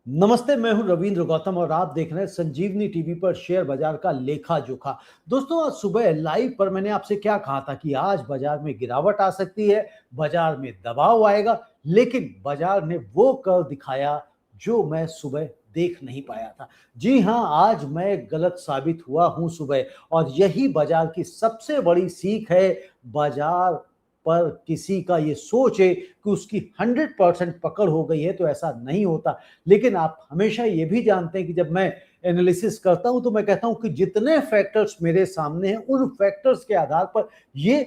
नमस्ते, मैं हूं रविंद्र गौतम और आप देख रहे हैं संजीवनी टीवी पर शेयर बाजार का लेखा जोखा। दोस्तों, आज सुबह लाइव पर मैंने आपसे क्या कहा था कि आज बाजार में गिरावट आ सकती है, बाजार में दबाव आएगा, लेकिन बाजार ने वो कर दिखाया जो मैं सुबह देख नहीं पाया था। जी हां, आज मैं गलत साबित हुआ हूं सुबह, और यही बाजार की सबसे बड़ी सीख है। बाजार पर किसी का ये सोच है कि उसकी 100% पकड़ हो गई है, तो ऐसा नहीं होता। लेकिन आप हमेशा ये भी जानते हैं कि जब मैं एनालिसिस करता हूं तो मैं कहता हूं कि जितने फैक्टर्स मेरे सामने हैं उन फैक्टर्स के आधार पर ये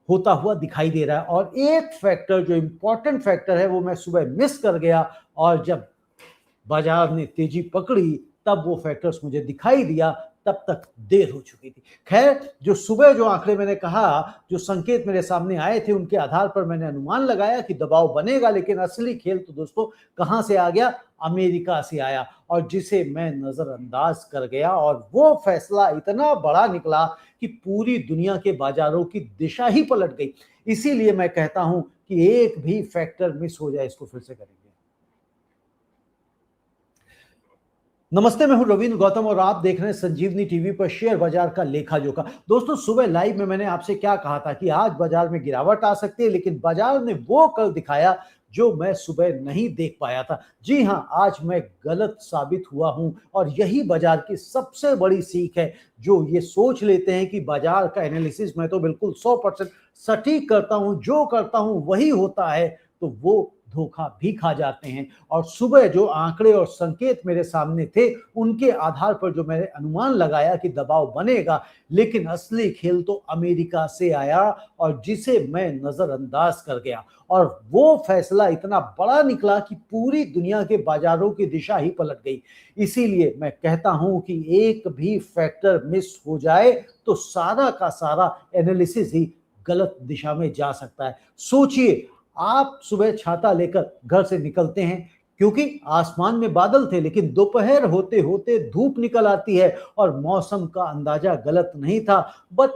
होता हुआ दिखाई दे रहा है, और एक फैक्टर जो इंपॉर्टेंट फैक्टर है वो मैं सुबह मिस कर गया, और जब बाजार ने तेजी पकड़ी तब वो फैक्टर्स मुझे दिखाई दिया, तब तक देर हो चुकी थी। खैर, जो सुबह जो आंकड़े मैंने कहा, जो संकेत मेरे सामने आए थे, उनके आधार पर मैंने अनुमान लगाया कि दबाव बनेगा, लेकिन असली खेल तो दोस्तों कहां से आ गया? अमेरिका से आया, और जिसे मैं नजरअंदाज कर गया, और वो फैसला इतना बड़ा निकला कि पूरी दुनिया के बाजारों की दिशा ही पलट गई। इसीलिए मैं कहता हूं कि एक भी फैक्टर मिस हो जाए, इसको फिर से करेंगे। नमस्ते, मैं हूं रविंद्र गौतम और आप देख रहे हैं संजीवनी टीवी पर शेयर बाजार का लेखा जोखा। दोस्तों, सुबह लाइव में मैंने आपसे क्या कहा था कि आज बाजार में गिरावट आ सकती है, लेकिन बाजार ने वो कल दिखाया जो मैं सुबह नहीं देख पाया था। जी हां, आज मैं गलत साबित हुआ हूं, और यही बाजार की सबसे बड़ी सीख है। जो ये सोच लेते हैं कि बाजार का एनालिसिस मैं तो बिल्कुल 100% सटीक करता हूं, जो करता हूं वही होता है, तो वो धोखा भी खा जाते हैं। और सुबह जो आंकड़े और संकेत मेरे सामने थे, उनके आधार पर जो मैंने अनुमान लगाया कि दबाव बनेगा, लेकिन असली खेल तो अमेरिका से आया, और जिसे मैं नजरअंदाज कर गया। और वो फैसला इतना बड़ा निकला कि पूरी दुनिया के बाजारों की दिशा ही पलट गई। इसीलिए मैं कहता हूं कि एक भी फैक्टर मिस हो जाए तो सारा का सारा एनालिसिस ही गलत दिशा में जा सकता है। सोचिए, आप सुबह छाता लेकर घर से निकलते हैं क्योंकि आसमान में बादल थे, लेकिन दोपहर होते होते धूप निकल आती है, और मौसम का अंदाजा गलत नहीं था, बट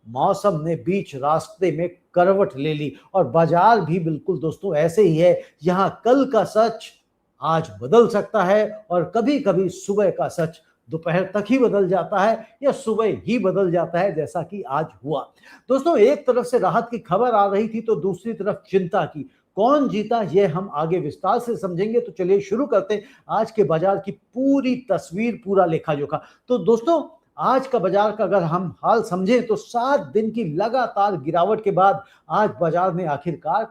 मौसम ने बीच रास्ते में करवट ले ली। और बाजार भी बिल्कुल दोस्तों ऐसे ही है। यहाँ कल का सच आज बदल सकता है, और कभी कभी सुबह का सच दोपहर तक ही बदल जाता है, या सुबह ही बदल जाता है, जैसा कि आज हुआ। दोस्तों, एक तरफ से राहत की खबर आ रही थी तो दूसरी तरफ चिंता की। कौन जीता ये हम आगे विस्तार से समझेंगे, तो चलिए शुरू करते हैं आज के बाजार की पूरी तस्वीर, पूरा लेखा जोखा। तो दोस्तों, आज का बाजार का अगर हम हाल समझें तो 7 दिन की लगातार गिरावट के बाद आज बाजार ने आखिरकार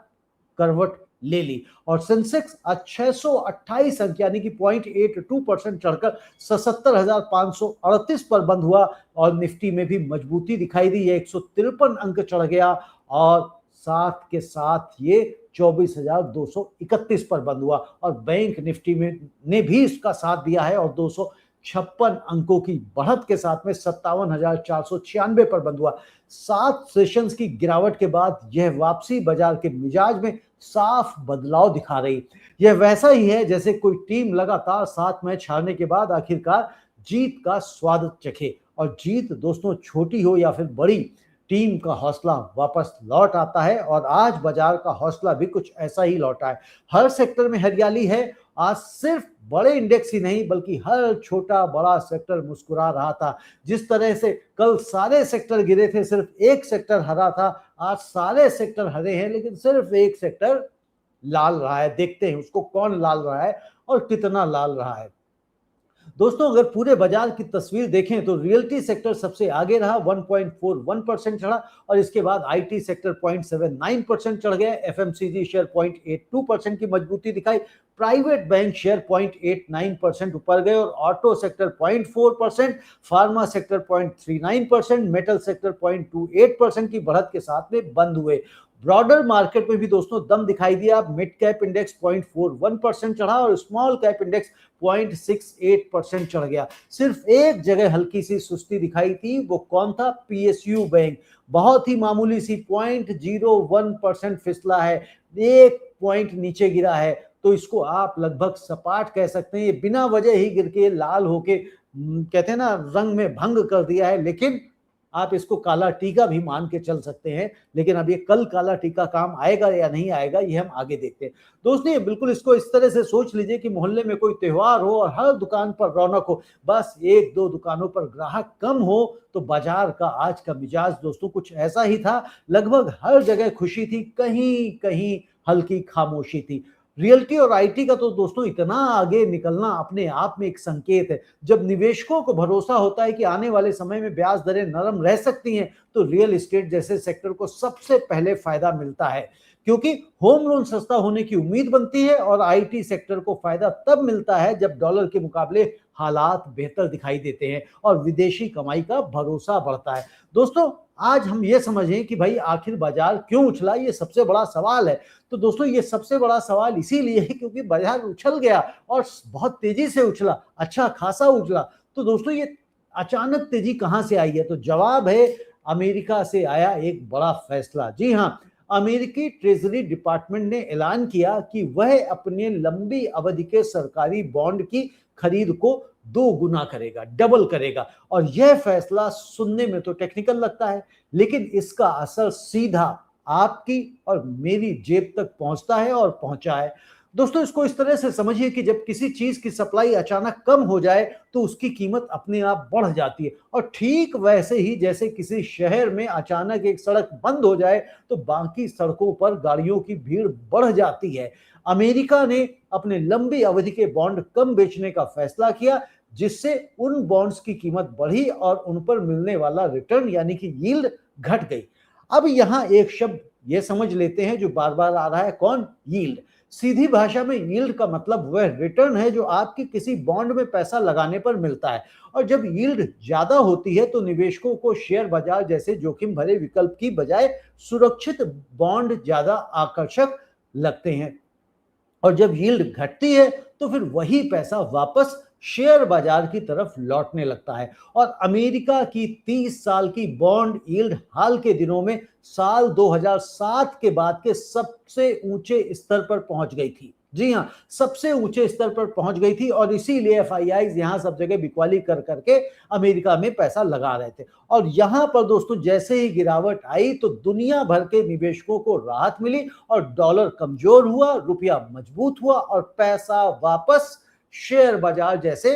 करवट ले ली, और सेंसेक्स आज 628 अंक यानी कि 0.82% चढ़कर 77,538 पर बंद हुआ, और निफ्टी में भी मजबूती दिखाई दी, ये 153 अंक चढ़ गया, और साथ के साथ ये 24,231 पर बंद हुआ, और बैंक निफ्टी में ने भी इसका साथ दिया है, और 256 अंकों की बढ़त के साथ में 57,496 पर बंद हुआ। 7 सेशंस की गिरावट के बाद यह वापसी बाजार के मिजाज में साफ बदलाव दिखा रही। यह वैसा ही है जैसे कोई टीम लगातार 7 मैच हारने के बाद आखिरकार जीत का स्वाद चखे, और जीत दोस्तों छोटी हो या फिर बड़ी, टीम का हौसला वापस लौट आता है, और आज बाजार का हौसला भी कुछ ऐसा ही लौटा है। हर सेक्टर में हरियाली है। आज सिर्फ बड़े इंडेक्स ही नहीं बल्कि हर छोटा बड़ा सेक्टर मुस्कुरा रहा था। जिस तरह से कल सारे सेक्टर गिरे थे, सिर्फ एक सेक्टर हरा था, आज सारे सेक्टर हरे हैं, लेकिन सिर्फ एक सेक्टर लाल रहा है। देखते हैं उसको कौन लाल रहा है और कितना लाल रहा है। दोस्तों, अगर पूरे बाजार की तस्वीर देखें तो रियल्टी सेक्टर सबसे आगे रहा, 1.41% चढ़ा, और इसके बाद आईटी सेक्टर 0.79% चढ़ गया, एफएमसीजी शेयर 0.82% की मजबूती दिखाई, प्राइवेट बैंक शेयर 0.89% ऊपर गए, और auto sector 0.4%, pharma sector 0.39%, metal sector 0.28% की बढ़त के साथ में बंद हुए। ब्रॉडर मार्केट में भी दोस्तों दम दिखाई दिया। मिड कैप इंडेक्स 0.41% चढ़ा, और स्मॉल कैप इंडेक्स 0.68% चढ़ गया। सिर्फ एक जगह हल्की सी सुस्ती दिखाई थी, वो कौन था? PSU bank. बहुत ही मामूली सी 0.01% फिसला है, 1 पॉइंट नीचे गिरा है, तो इसको आप लगभग सपाट कह सकते हैं। ये बिना वजह ही गिर के लाल होके कहते हैं ना, रंग में भंग कर दिया है, लेकिन आप इसको काला टीका भी मान के चल सकते हैं, लेकिन अब ये कल काला टीका काम आएगा या नहीं आएगा ये हम आगे देखते हैं। दोस्तों ये बिल्कुल इसको इस तरह से सोच लीजिए कि मोहल्ले में कोई त्योहार हो और हर दुकान पर रौनक हो, बस एक दो दुकानों पर ग्राहक कम हो तो बाजार का आज का मिजाज दोस्तों कुछ ऐसा ही था। लगभग हर जगह खुशी थी, कहीं कहीं हल्की खामोशी थी। रियल्टी और आईटी का तो दोस्तों इतना आगे निकलना अपने आप में एक संकेत है। जब निवेशकों को भरोसा होता है कि आने वाले समय में ब्याज दरें नरम रह सकती हैं, तो रियल एस्टेट जैसे सेक्टर को सबसे पहले फायदा मिलता है, क्योंकि होम लोन सस्ता होने की उम्मीद बनती है और आईटी सेक्टर को फायदा तब मिलता है जब डॉलर के मुकाबले हालात बेहतर दिखाई देते हैं और विदेशी कमाई का भरोसा बढ़ता है। दोस्तों आज हम ये समझें कि भाई आखिर बाजार क्यों उछला, ये सबसे बड़ा सवाल है। तो दोस्तों ये सबसे बड़ा सवाल इसीलिए है क्योंकि बाजार उछल गया और बहुत तेजी से उछला, अच्छा खासा उछला। तो दोस्तों ये अचानक तेजी कहां से आई है? तो जवाब है अमेरिका से आया एक बड़ा फैसला। जी हाँ, अमेरिकी ट्रेजरी डिपार्टमेंट ने ऐलान किया कि वह अपने लंबी अवधि के सरकारी बॉन्ड की खरीद को 2 गुना करेगा, डबल करेगा। और यह फैसला सुनने में तो टेक्निकल लगता है, लेकिन इसका असर सीधा आपकी और मेरी जेब तक पहुंचता है और पहुंचा है। दोस्तों इसको इस तरह से समझिए कि जब किसी चीज की सप्लाई अचानक कम हो जाए तो उसकी कीमत अपने आप बढ़ जाती है, और ठीक वैसे ही जैसे किसी शहर में अचानक एक सड़क बंद हो जाए तो बाकी सड़कों पर गाड़ियों की भीड़ बढ़ जाती है। अमेरिका ने अपने लंबी अवधि के बॉन्ड कम बेचने का फैसला किया, जिससे उन बॉन्ड्स की कीमत बढ़ी और उन पर मिलने वाला रिटर्न यानी कि यील्ड घट गई। अब यहां एक शब्द ये समझ लेते हैं जो बार बार आ रहा है, कौन? यील्ड। सीधी भाषा में यील्ड का मतलब वह रिटर्न है जो आपकी किसी बॉन्ड में पैसा लगाने पर मिलता है। और जब यील्ड ज्यादा होती है तो निवेशकों को शेयर बाजार जैसे जोखिम भरे विकल्प की बजाय सुरक्षित बॉन्ड ज्यादा आकर्षक लगते हैं। और जब यील्ड घटती है तो फिर वही पैसा वापस शेयर बाजार की तरफ लौटने लगता है। और अमेरिका की 30 साल की बॉन्ड यील्ड हाल के दिनों में साल 2007 के बाद के सबसे ऊंचे स्तर पर पहुंच गई थी। जी हां, सबसे ऊंचे स्तर पर पहुंच गई थी और इसीलिए एफआईआईज यहां सब जगह बिकवाली कर करके अमेरिका में पैसा लगा रहे थे। और यहां पर दोस्तों जैसे ही गिरावट आई तो दुनिया भर के निवेशकों को राहत मिली और डॉलर कमजोर हुआ, रुपया मजबूत हुआ और पैसा वापस शेयर बाजार जैसे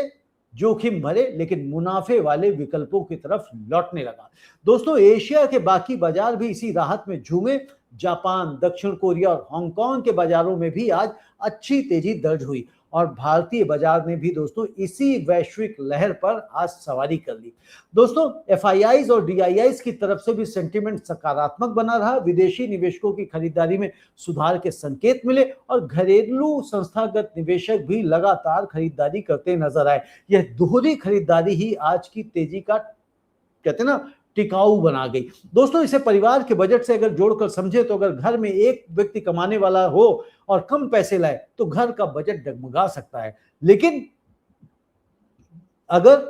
जोखिम भरे लेकिन मुनाफे वाले विकल्पों की तरफ लौटने लगा। दोस्तों एशिया के बाकी बाजार भी इसी राहत में झूमे। जापान, दक्षिण कोरिया और हांगकांग के बाजारों में भी आज अच्छी तेजी दर्ज हुई और भारतीय बाजार ने भी दोस्तों इसी वैश्विक लहर पर आज सवारी कर ली। दोस्तों एफआईआईज और डीआईआईज की तरफ से भी सेंटीमेंट सकारात्मक बना रहा। विदेशी निवेशकों की खरीदारी में सुधार के संकेत मिले और घरेलू संस्थागत निवेशक भी लगातार खरीदारी करते नजर आए। यह दोहरी खरीदारी ही आज की तेजी का कहते हैं ना टिकाऊ बना गई। दोस्तों इसे परिवार के बजट से अगर जोड़कर समझे तो अगर घर में एक व्यक्ति कमाने वाला हो और कम पैसे लाए तो घर का बजट डगमगा सकता है, लेकिन अगर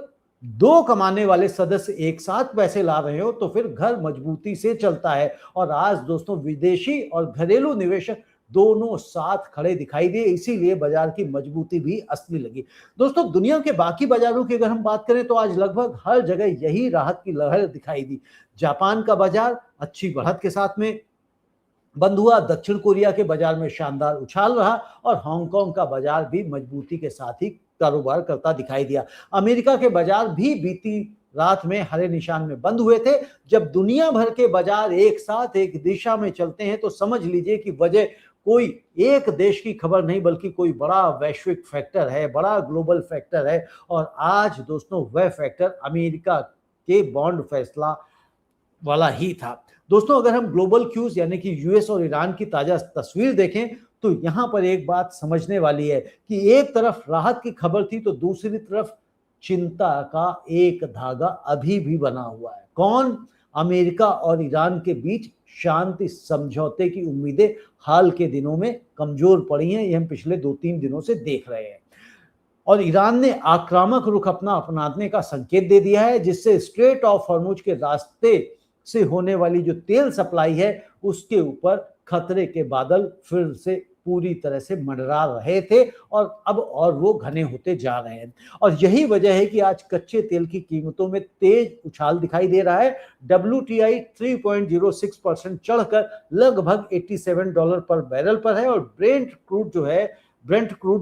2 कमाने वाले सदस्य एक साथ पैसे ला रहे हो तो फिर घर मजबूती से चलता है। और आज दोस्तों विदेशी और घरेलू निवेशक दोनों साथ खड़े दिखाई दिए, इसीलिए बाजार की मजबूती भी असली लगी। दोस्तों दुनिया के बाकी बाजारों की अगर हम बात करें तो आज लगभग हर जगह यही राहत की लहर दिखाई दी। जापान का बाजार अच्छी बढ़त के साथ में बंद हुआ, दक्षिण कोरिया के बाजार में शानदार उछाल रहा और हांगकांग का बाजार भी मजबूती के साथ ही कारोबार करता दिखाई दिया। अमेरिका के बाजार भी बीती रात में हरे निशान में बंद हुए थे। जब दुनिया भर के बाजार एक साथ एक दिशा में चलते हैं तो समझ लीजिए कि वजह कोई एक देश की खबर नहीं बल्कि कोई बड़ा वैश्विक फैक्टर है, बड़ा ग्लोबल फैक्टर है। और आज दोस्तों वह फैक्टर अमेरिका के बॉन्ड फैसला वाला ही था। दोस्तों अगर हम ग्लोबल क्यूज यानी कि यूएस और ईरान की ताजा तस्वीर देखें तो यहां पर एक बात समझने वाली है कि एक तरफ राहत की खबर थी तो दूसरी तरफ चिंता का एक धागा अभी भी बना हुआ है। कौन? अमेरिका और ईरान के बीच शांति समझौते की उम्मीदें हाल के दिनों में कमजोर पड़ी हैं, ये हम पिछले 2-3 दिनों से देख रहे हैं। और ईरान ने आक्रामक रुख अपनाने का संकेत दे दिया है, जिससे स्ट्रेट ऑफ हॉर्मुज के रास्ते से होने वाली जो तेल सप्लाई है उसके ऊपर खतरे के बादल फिर से पूरी तरह से मंडरा रहे थे और अब और वो घने होते जा रहे हैं। और यही वजह है कि आज कच्चे तेल की कीमतों में तेज उछाल दिखाई दे रहा है। WTI 3.06% चढ़कर लगभग $87 पर बैरल पर है और ब्रेंट क्रूड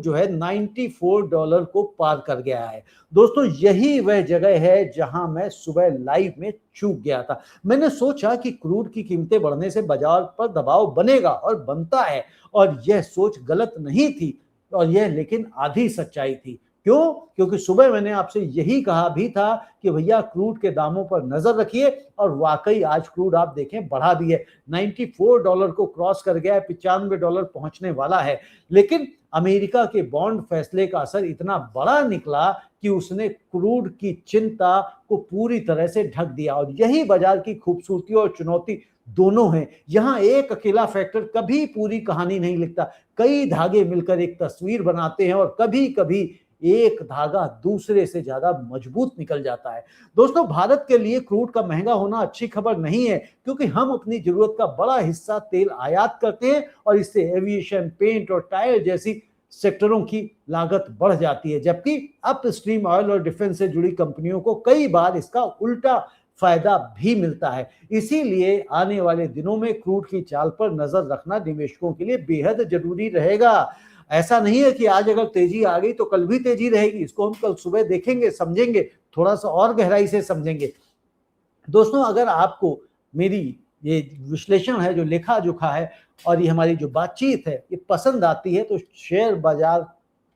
जो है $94 को पार कर गया है। दोस्तों यही वह जगह है जहां मैं सुबह लाइव में चूक गया था। मैंने सोचा कि क्रूड की कीमतें बढ़ने से बाजार पर दबाव बनेगा और बनता है, और यह सोच गलत नहीं थी, और यह लेकिन आधी सच्चाई थी। क्यों? क्योंकि सुबह मैंने आपसे यही कहा भी था कि भैया क्रूड के दामों पर नजर रखिए, और वाकई आज क्रूड आप देखें बढ़ा भी है, $94 को क्रॉस कर गया है, $95 पहुंचने वाला है। लेकिन अमेरिका के बॉन्ड फैसले का असर इतना बड़ा निकला कि उसने क्रूड की चिंता को पूरी तरह से ढक दिया, और यही बाजार की खूबसूरती और चुनौती दोनों हैं। यहां एक अकेला फैक्टर कभी पूरी कहानी नहीं लिखता, कई धागे मिलकर एक तस्वीर बनाते हैं, और कभी कभी एक धागा दूसरे से ज्यादा मजबूत निकल जाता है। दोस्तों भारत के लिए क्रूड का महंगा होना अच्छी खबर नहीं है, क्योंकि हम अपनी जरूरत का बड़ा हिस्सा तेल आयात करते हैं, और इससे एविएशन, पेंट और टायर जैसी सेक्टरों की लागत बढ़ जाती है, जबकि अपस्ट्रीम ऑयल और डिफेंस से जुड़ी कंपनियों को कई बार इसका उल्टा फायदा भी मिलता है। इसीलिए आने वाले दिनों में क्रूड की चाल पर नजर रखना निवेशकों के लिए बेहद जरूरी रहेगा। ऐसा नहीं है कि आज अगर तेजी आ गई तो कल भी तेजी रहेगी, इसको हम कल सुबह देखेंगे, समझेंगे, थोड़ा सा और गहराई से समझेंगे। दोस्तों अगर आपको मेरी ये विश्लेषण है, जो लेखा जोखा है, और ये हमारी जो बातचीत है, ये पसंद आती है, तो शेयर बाजार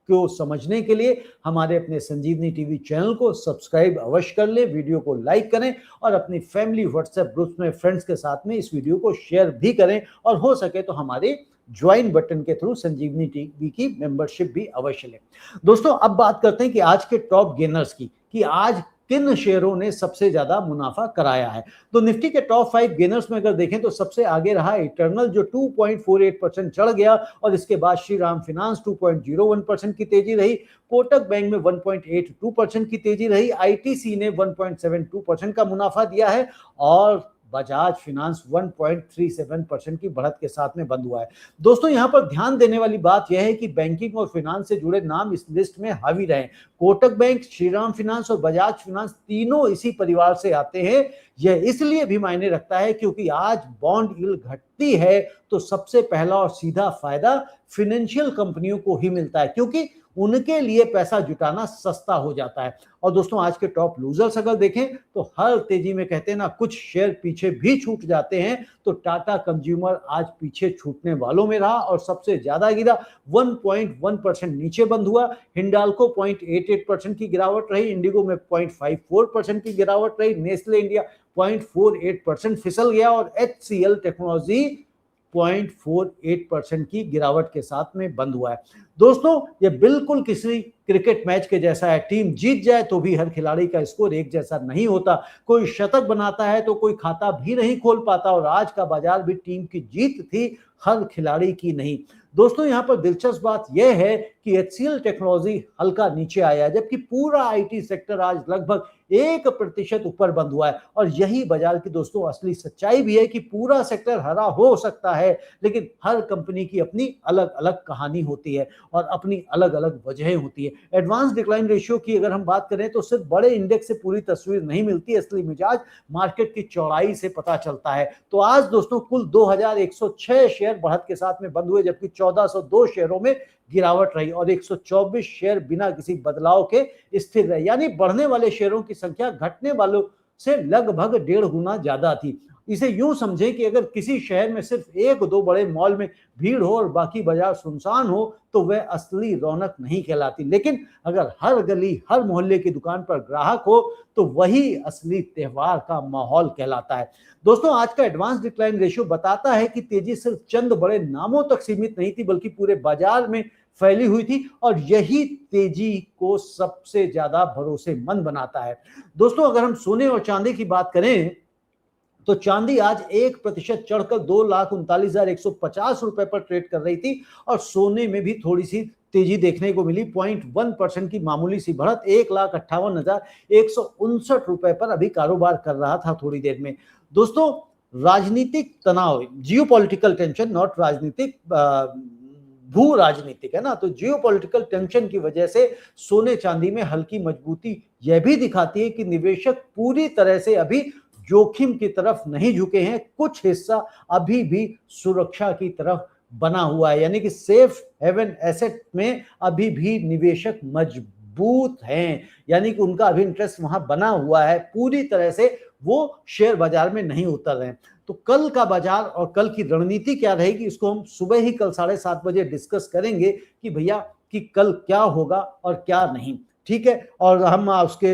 को समझने के लिए हमारे अपने संजीवनी टीवी चैनल को सब्सक्राइब अवश्य कर ले, वीडियो को लाइक करें, और अपनी फैमिली व्हाट्सएप ग्रुप्स में फ्रेंड्स के साथ में इस वीडियो को शेयर भी करें, और हो सके तो हमारे ज्वाइन बटन के थ्रू संजीवनी टीवी की मेंबरशिप भी अवश्य लें। दोस्तों अब बात करते हैं कि आज के टॉप गेनर्स की, कि आज किन शेयरों ने सबसे ज्यादा मुनाफा कराया है। तो निफ्टी के टॉप 5 गेनर्स में अगर देखें तो सबसे आगे रहा इटर्नल, जो 2.48% चढ़ गया, और इसके बाद श्रीराम फिनांस 2.01% की तेजी रही, कोटक बैंक में 1.82% की तेजी रही, आईटीसी ने 1.72% का मुनाफा दिया है, और बजाज फिनांस 1.37% की बढ़त के साथ में बंद हुआ है। दोस्तों यहां पर ध्यान देने वाली बात यह है कि बैंकिंग और फाइनेंस से जुड़े नाम इस लिस्ट में हावी रहे। कोटक बैंक, श्रीराम फिनांस और बजाज फिनांस तीनों इसी परिवार से आते हैं। यह इसलिए भी मायने रखता है क्योंकि आज बॉन्ड यील्ड घटती है तो सबसे पहला और सीधा फायदा फाइनेंशियल कंपनियों को ही मिलता है, क्योंकि उनके लिए पैसा जुटाना सस्ता हो जाता है। और दोस्तों आज के टॉप लूजर्स अगर देखें तो हर तेजी में कहते हैं ना, कुछ शेयर पीछे भी छूट जाते हैं, तो टाटा कंज्यूमर आज पीछे छूटने वालों में रहा और सबसे ज्यादा गिरा, 1.1% नीचे बंद हुआ। हिंडाल्को 0.88% की गिरावट रही, इंडिगो में 0.54% की गिरावट रही, नेस्ले इंडिया 0.48% फिसल गया, और HCL टेक्नोलॉजी 0.48% की गिरावट के साथ में बंद हुआ है। दोस्तों ये बिल्कुल किसी क्रिकेट मैच के जैसा है, टीम जीत जाए तो भी हर खिलाड़ी का स्कोर एक जैसा नहीं होता, कोई शतक बनाता है तो कोई खाता भी नहीं खोल पाता, और आज का बाजार भी टीम की जीत थी, हर खिलाड़ी की नहीं। दोस्तों यहां पर दिलचस्प बात यह है कि HCL टेक्नोलॉजी हल्का नीचे आया है, जबकि पूरा IT सेक्टर आज लगभग 1% ऊपर बंद हुआ है, और यही बाजार की दोस्तों असली सच्चाई भी है कि पूरा सेक्टर हरा हो सकता है, लेकिन हर कंपनी की अपनी अलग अलग कहानी होती है और अपनी अलग अलग वजहें होती है। एडवांस डिक्लाइन रेशियो की अगर हम बात करें तो सिर्फ बड़े इंडेक्स से पूरी तस्वीर नहीं मिलती, असली मिजाज मार्केट की चौड़ाई से पता चलता है। तो आज दोस्तों कुल 2106 शेयर बढ़त के साथ में बंद हुए, जबकि 1402 शेयरों में गिरावट रही, और 124 शेयर बिना किसी बदलाव के स्थिर रहे, यानी बढ़ने वाले शेयरों की संख्या घटने वालों से लगभग 1.5 गुना ज्यादा थी। इसे यूं समझें कि अगर किसी शहर में सिर्फ 1-2 बड़े मॉल में भीड़ हो और बाकी बाजार सुनसान हो तो वह असली रौनक नहीं कहलाती, लेकिन अगर हर गली हर मोहल्ले की दुकान पर ग्राहक हो तो वही असली त्योहार का माहौल कहलाता है। दोस्तों आज का एडवांस डिक्लाइन रेशियो बताता है कि तेजी सिर्फ चंद बड़े नामों तक सीमित नहीं थी, बल्कि पूरे बाजार में फैली हुई थी, और यही तेजी को सबसे ज्यादा भरोसेमंद बनाता है। दोस्तों अगर हम सोने और चांदी की बात करें तो चांदी आज 1% चढ़कर 2,39,150 रुपए पर ट्रेड कर रही थी, और सोने में भी थोड़ी सी तेजी देखने को मिली, 0.1% की मामूली सी बढ़त 1,58,159 रुपए पर अभी कारोबार कर रहा था थोड़ी देर में। दोस्तों राजनीतिक तनाव, जियोपॉलिटिकल टेंशन, नॉट राजनीतिक भू राजनीतिक है ना, तो जियोपॉलिटिकल टेंशन की वजह से सोने चांदी में हल्की मजबूती यह भी दिखाती है कि निवेशक पूरी तरह से अभी जोखिम की तरफ नहीं झुके हैं, कुछ हिस्सा अभी भी सुरक्षा की तरफ बना हुआ है, यानी कि सेफ हेवन एसेट में अभी भी निवेशक मजबूत हैं, यानी कि उनका अभी इंटरेस्ट वहां बना हुआ है, पूरी तरह से वो शेयर बाजार में नहीं उतर रहे हैं। तो कल का बाजार और कल की रणनीति क्या रहेगी, इसको हम सुबह ही कल 7:30 बजे डिस्कस करेंगे कि भैया कि कल क्या होगा और क्या नहीं, ठीक है। और हम उसके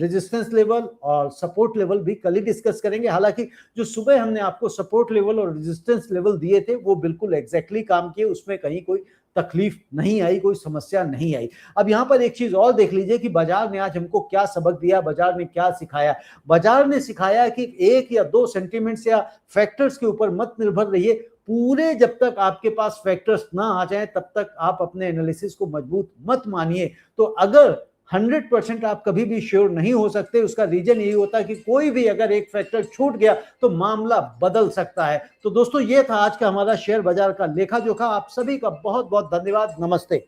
रेजिस्टेंस लेवल और सपोर्ट लेवल भी कल ही डिस्कस करेंगे। हालांकि जो सुबह हमने आपको सपोर्ट लेवल और रेजिस्टेंस लेवल दिए थे वो बिल्कुल एग्जैक्टली काम किए, उसमें कहीं कोई तकलीफ नहीं आई, कोई समस्या नहीं आई। अब यहां पर एक चीज और देख लीजिए कि बाजार ने आज हमको क्या सबक दिया, बाजार ने क्या सिखाया। बाजार ने सिखाया कि एक या दो सेंटिमेंट्स या फैक्टर्स के ऊपर मत निर्भर रहिए, पूरे जब तक आपके पास फैक्टर्स ना आ जाए तब तक आप अपने एनालिसिस को मजबूत मत मानिए। तो अगर 100% आप कभी भी श्योर नहीं हो सकते, उसका रीजन यही होता है कि कोई भी अगर एक फैक्टर छूट गया तो मामला बदल सकता है। तो दोस्तों ये था आज का हमारा शेयर बाजार का लेखा जोखा। आप सभी का बहुत बहुत धन्यवाद। नमस्ते।